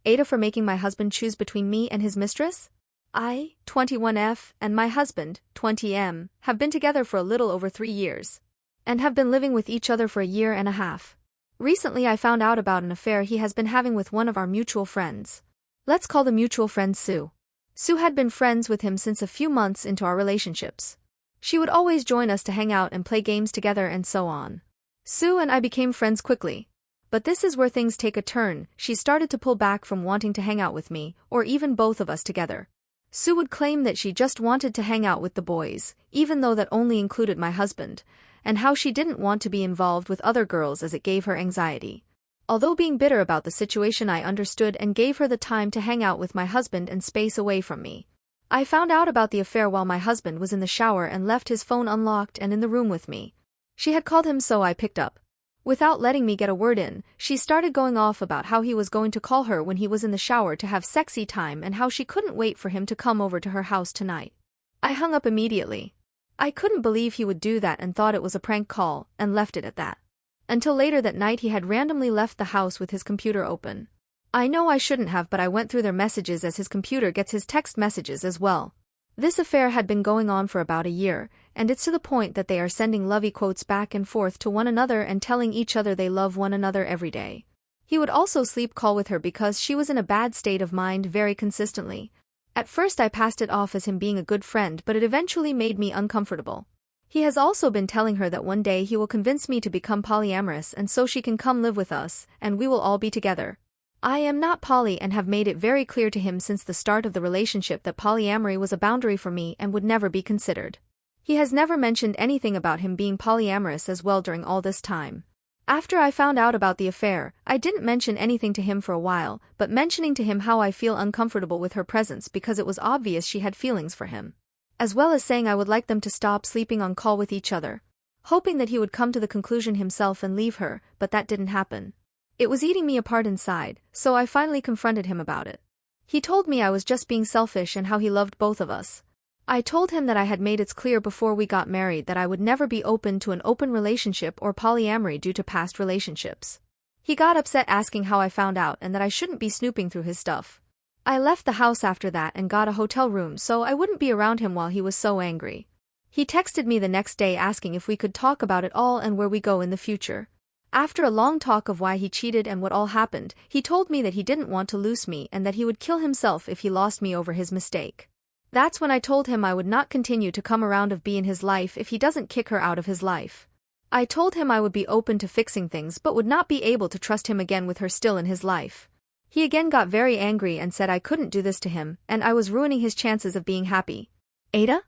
AITA for making my husband choose between me and his mistress? I, 21F, and my husband, 20M, have been together for a little over 3 years. And have been living with each other for a year and a half. Recently I found out about an affair he has been having with one of our mutual friends. Let's call the mutual friend Sue. Sue had been friends with him since a few months into our relationships. She would always join us to hang out and play games together and so on. Sue and I became friends quickly. But this is where things take a turn. She started to pull back from wanting to hang out with me, or even both of us together. Sue would claim that she just wanted to hang out with the boys, even though that only included my husband, and how she didn't want to be involved with other girls as it gave her anxiety. Although being bitter about the situation, I understood and gave her the time to hang out with my husband and space away from me. I found out about the affair while my husband was in the shower and left his phone unlocked and in the room with me. She had called him, so I picked up. Without letting me get a word in, she started going off about how he was going to call her when he was in the shower to have sexy time and how she couldn't wait for him to come over to her house tonight. I hung up immediately. I couldn't believe he would do that and thought it was a prank call, and left it at that. Until later that night he had randomly left the house with his computer open. I know I shouldn't have, but I went through their messages as his computer gets his text messages as well. This affair had been going on for about a year, and it's to the point that they are sending lovey quotes back and forth to one another and telling each other they love one another every day. He would also sleep call with her because she was in a bad state of mind very consistently. At first I passed it off as him being a good friend, but it eventually made me uncomfortable. He has also been telling her that one day he will convince me to become polyamorous and so she can come live with us, and we will all be together. I am not poly and have made it very clear to him since the start of the relationship that polyamory was a boundary for me and would never be considered. He has never mentioned anything about him being polyamorous as well during all this time. After I found out about the affair, I didn't mention anything to him for a while, but mentioning to him how I feel uncomfortable with her presence because it was obvious she had feelings for him. As well as saying I would like them to stop sleeping on call with each other. Hoping that he would come to the conclusion himself and leave her, but that didn't happen. It was eating me apart inside, so I finally confronted him about it. He told me I was just being selfish and how he loved both of us. I told him that I had made it clear before we got married that I would never be open to an open relationship or polyamory due to past relationships. He got upset asking how I found out and that I shouldn't be snooping through his stuff. I left the house after that and got a hotel room so I wouldn't be around him while he was so angry. He texted me the next day asking if we could talk about it all and where we go in the future. After a long talk of why he cheated and what all happened, he told me that he didn't want to lose me and that he would kill himself if he lost me over his mistake. That's when I told him I would not continue to come around of be in his life if he doesn't kick her out of his life. I told him I would be open to fixing things but would not be able to trust him again with her still in his life. He again got very angry and said I couldn't do this to him and I was ruining his chances of being happy. AITA?